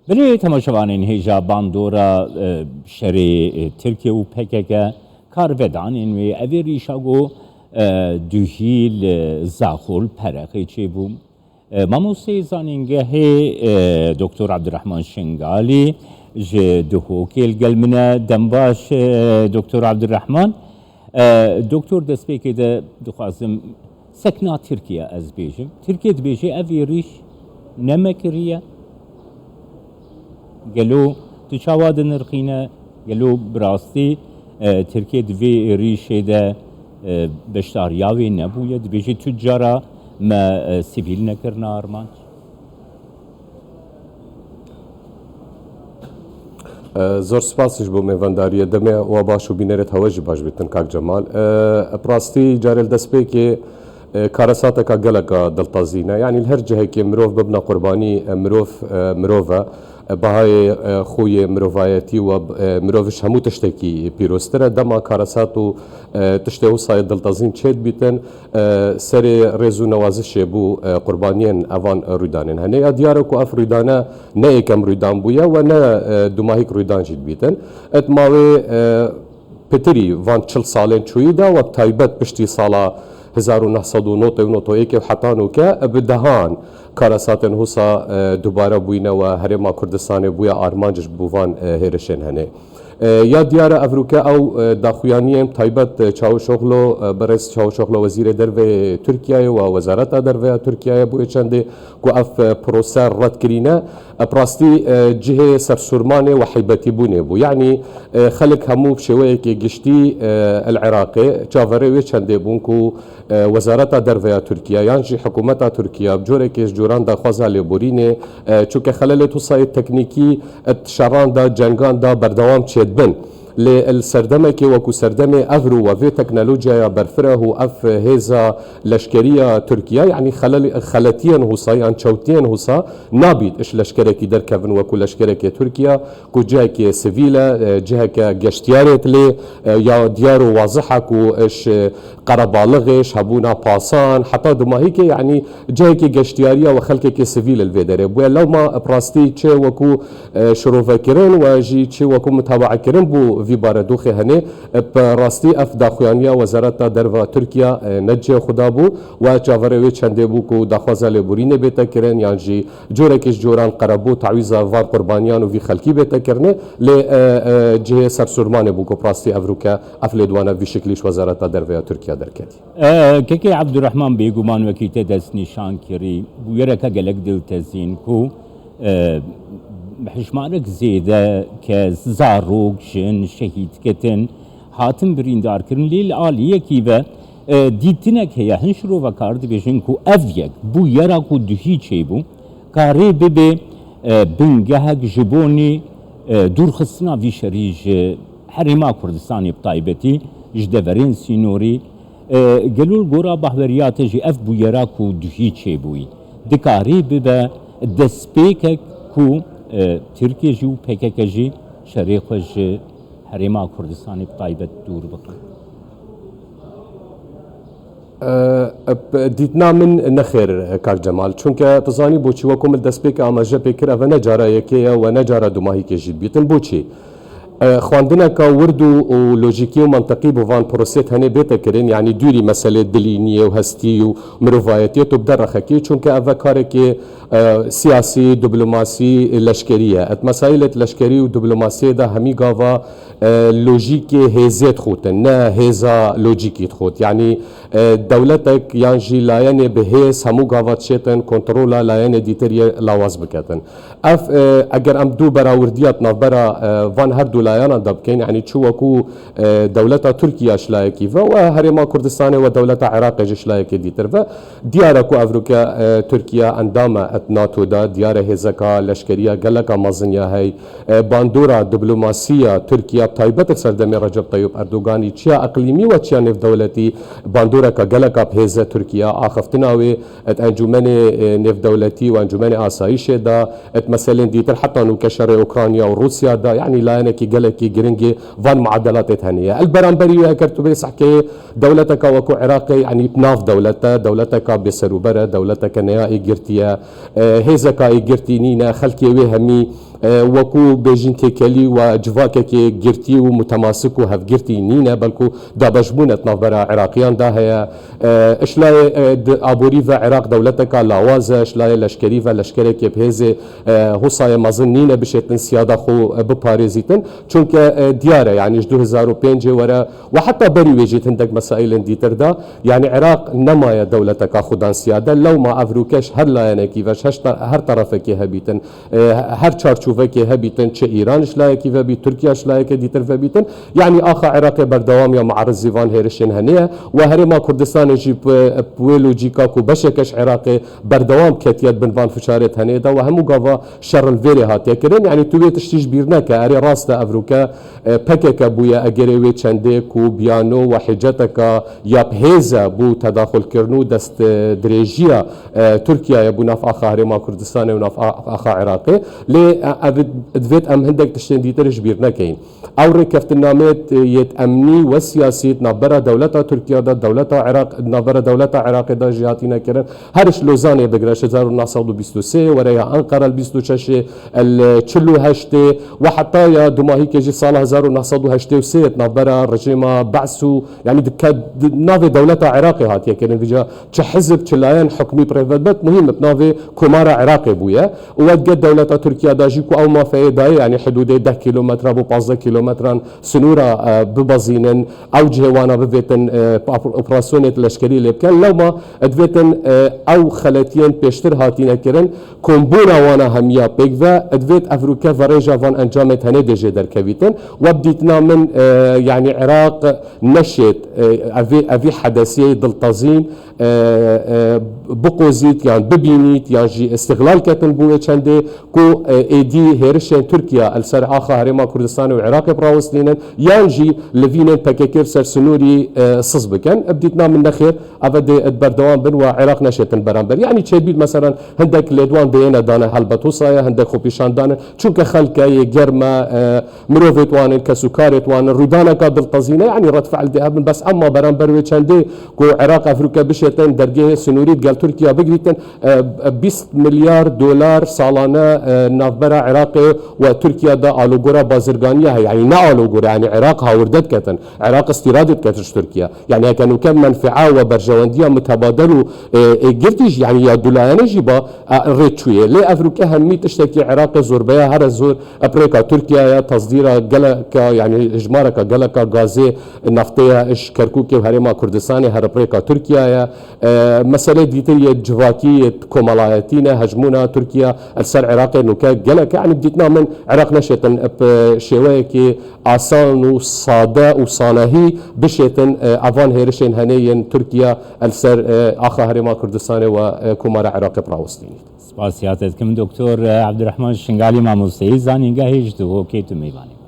بله تماشاوانین هیجا باندورا شری ترکیه و پکک کار بدانین و اوی شاگو دوهیل زاخول پرخی چی بوم ماموسی زانینگه دکتر عبدالرحمن شنگالی ج دهوکیل گلمنا دنباش دکتر عبدالرحمن دکتر دسپیکی ده دخوازم سکنا ترکیه از بیجم ترکیه بیجی اوی ریش نمکریه گلو تشاواد نرخينا گلو براستی ترکیه دوی ریشه ده بشتاریاوی نبوید بیجی تجارا ما سیویل نکرنا آرمانچ زۆر سپاسش بۆ میێڤەنداریە دەمێ وا باش و بینەرێت هەوەژی باش بێتن کاک جەمال پڕاستی جارێ دەستپێکێ کارەساتێکا گەلەکە دڵتەزینە یعنی هەر جهێکی مرۆڤ ببنە قوربانی مرۆڤە بەهای خۆی مرۆڤایەتی و مرۆڤش هەموو تشتێکی پیرۆسترە دەما کارەسات و تشتێ وسایە دڵتەزین چێت بیتن سەرێ ڕێز و نەوازشێ بوو قوربانیان ئەوان ڕوودانن هەنەیە دیارە و ئەف ڕوودانە نە یەکەم ڕوودان بووە و نە دوماهیک ڕوودانجیت بیتن ئەت ماوێ پتری وان 40 ساڵێن چوویدا و تایبەت پشتی ساڵا 1991 حتانوکە بدەهان کارەساتن هوسا دووبارە بووینەوە هەرێما کوردستانی بووە ئارمانجش بووان هێرشێن هەنێ یا دیارە ئەڤروکە ئەو داخوایانیەم تایبەت چاوشۆغلۆ بەڕێز چاوشۆغلۆ وەزیرە دەرێ تورکیایە و وەزارەتە دەرێ تورکیایە بووە چەندێ کو ئەف پرۆسە ڕەتکرینە ئەپڕاستی جهێ سەرسوورمانێ و حیبەتی بوونێ بوو یعنی خەلک هەموو شێوەیەکی گشتی العێراقێ چاوەڕێوێ چەندێ بوون و وەزارەتە دەرێ تورکیا یانجی حکوومەتە تورکیا بجۆرێکێش جۆران داخوازا لێبورینێ چونکە خەلەلێت وسای تەکنیکی شەڕاندا جەنگاندا بەردەوام چێت بن لسردمك وكو سردمي أغرو وفي تكنولوجيا برفره أف هيزا لشكرية تركيا يعني خلتين هوسا يعني شوتين هوسا نابيد إش لشكركي دركفن وكو لشكركي تركيا كو جهك سيفيلا جهك جشتيارت لي يا ديارو واضحة كو إش قربالغش هبونا باسان حتى دما هيك يعني جهك جشتيارية وخلكك سيفيل الفيدري بو لو ما براستي تشي وكو شروفكرين وجي تشي وكو متابعة كرين بو في باردوخي هني براستي اف داخوانيا وزارت دروا تركيا نجي خدابو و جاوري چنده بو کو داخوازه لبورینه بيتا كرن يعني جوركش جوران قربو تعويزا وان قربانيان و في خلقي بيتا كرنه ل جهه سرسورمان بو کو براستي افروكا افلدوانا في شكلش وزارت دروا تركيا دركتي كيكي عبد الرحمن بيغمان وكيته دس نشان كري بو يركا گلك دل تزين کو بحشمانك زيادة كزاروك جن شهيد كتن هاتم بريندار كرن ليل آلية كيبا ديتنك هيا هنشرو وكارد بيجن كو أفيك بو يرا كو دهي چيبو كاري ببي بنگهك جبوني دور خصنا في شريج حريما كردستاني بطايبتي جدورين سينوري قالوا القرى بحوريات جي اف بو يرا كو دهي چيبوي دكاري ببا دسبيكك كو ترکیه جو پکک جی شریق جی حریما کردستانی بطایبت دور بکن دیتنا من نخیر کاک جمال چونکه تزانی بوچی وکم دسپیک آماجه پیکر و نجاره یکیه و نجاره دوماهی که جید بیتن بوچی خواندنك ورد ولوجيكي ومنطقي بوفان بروسيت هني بيتا كرين يعني دوري مسألة دلينية وهستي ومروفايتية تبدر رخكي چونك أفكارك سياسي دبلوماسي لشكرية مسائل لشكري ودبلوماسية ده همي قاوا لوجيكي هيزيت خوتن نا هيزا لوجيكي تخوت يعني دولتك يانجي لاينة بهيز همو قاوا تشيتن كنترولا لاينة ديتريا لاواز بكتن اف اگر ام دو برا ورديات نافبرا وان هر دولايانا دبكين يعني تشوكو دولتا تركيا شلايكي وهرما كردستان ودولتا عراق شلايكي ديتر دياركو افروكا تركيا انداما ناتو دا ديار هزكا لشكريا قالكا مازنيا هاي باندورا دبلوماسية تركيا تايبتك سردمي رجب طيب اردوغاني تشيا اقليمي وتشيا نف دولتي باندورا قالكا بهزة تركيا اخفتناوي انجمن نف دولتي وانجمن اسايش دا مثلا ديتر حتى انه كشر اوكرانيا وروسيا دا يعني لاينكي قالكي جرينجي فان معدلات هنيه البرامبري كرتو بيسحكي دولتك وكو عراقي يعني بناف دولتك بسروبره دولتك نهائي جرتيا هيزكا جرتينينا خلكي وهمي وەکو بێژین تێکەلی و جڤاکێکی گرتی و متەماسک و هەفگرتی نینە بەڵکو دابەشبوونەت ناوبەرە عێراقیاندا هەیە شلای ئابووری و عێراق دەولەتێکا لاوازە شلای لەشکری و لەشکرێکی بهێزێ هوسایە مەزن نینە بشێتن سیادا خۆ بپارێزیتن چونکە دیارە یعنیش 2005 وەرە و حتا بەری وێژێت هەندێک مەسائلن دیتردا یعنی عێراق نەمایە دەولەتەکا خوددان سیادە لەو ما ئەڤروکەش هەر لایەنێکی وەش هەر تەرەفێکی هەبیتن هەر چارچوڤێکی هەبیتن چه ئیرانش لایەکی وەبی تورکیاش لایەکە دیتر وەبیتن یعنی ئاخا عێراقی بەردەوام یا معرزیوان هێرشێن هەنەیە و هەرێما کوردستانێژی پوێ لۆجیکاک و بەشێکەش عێراقی بەردەوام کەتیەت بنوان فشارێت هەنێدا و هەموو گاوا شەڕلڤێرێ هاتێکردن یعنی توێ تشتیش بیر نەکە ئەرێ ڕاستە ئەڤروکە پەکێکە بووە ئەگەرێ وێ چەندێک و بیانۆ و حجەتەکە یا پهێزە بوو تەداخلکردن و دەست درێژیە تورکیایە بوو ناف ئاخا هەرێما کوردستانê و ناف ئاخا عێراقê lê divêt em hindek tiştên dîtir ji bîr nekeyin ew rêkeftinamê yê emnî we siyasî navbera dewleta Tirkiyada dewleta Iraq navbera dewleta Iraqê da jî hatîne kirin her ji Lozanê bigire 1923 were ya Ankara 26 48 ve heta ya dumahîkê jî sala 1983 navbera rejîma Be's û yani navê dewleta Iraqê hatiye kirin vîca çi hizb çi layen hukmî prêvebet muhîm navê komara Iraqê bûye û wed dewleta Tirkiyada jî ku ew mafeyê daye yani hidûdê 10 kilometre bû 15 kilometran sinûra bibazînin ew cihêwana bivêtin operasyonê leşkerî lê bikin lewma divêtin ew xeletiyên pêştir hatîne kirin kombûna wana hemiya pêk ve divêt evrûke verêja van encamê tenê dê jê derkevîtin we dîtina min yani Iraq neşêt evî hedesiyê diltezîn biqozît yan bibînît yan jî istiqlal ketin bû wê çendê ku êdî hêrişên Tirkiya li ser axa Herêma Kurdistanê û Iraqê pirawistînin yan jî li vînên pekekir ser sinûrî siz bikin ev dîtina min nexêr ev dê berdewam bin û Iraq neşêtin beramber yani çêbîr mesela hindek lêdwan deyêne dane helbet wisa hindek xwepîşan danin çunke xelkeyê germe mirovê dwanin kesûkarê dwanin rûdaneka diltezîne yani redfe'l dê hebin bes emma beramber wê çendê ku Iraq Evrûke bişêtin dergehê sinûrî gel Tirkiya bigirîtin 20 milyar dolar salane navbera Iraqê ve Tirkiyada alûgora bazirganiya heye yani ne alûgora yani Iraq hawirdet ketin Iraq istîradê ketin ji Tirkiya yani hekenûke menfea ve berjewendiya mütebadel û girtî jî yani ya dulayanê jî ba rê çûye lê Evrûke hemî tiştekî Iraqê zorbeya here zor eprêka Tirkiyaya tasdîra geleka yani hijmareka geleka gazê nefteya ji Kerkûkê û Herêma Kurdistanê her eprêka Tirkiyaya meselê dîtir yê civakî komelayetîne hejmûna Tirkiya li ser Iraqê nûke gelek yani dîtina min Iraq neşêtin şêweyekî asan û sade û sanehî bişêtin evan hêrişên henê yên Tirkiya li ser axa Herêma Kurdistanê ve komara Iraqê pirawistînî. Spasiyatet kim Doktor Abdurrahman Şingalî mamosteyî zanîngehê ji hokê tu mêvanê.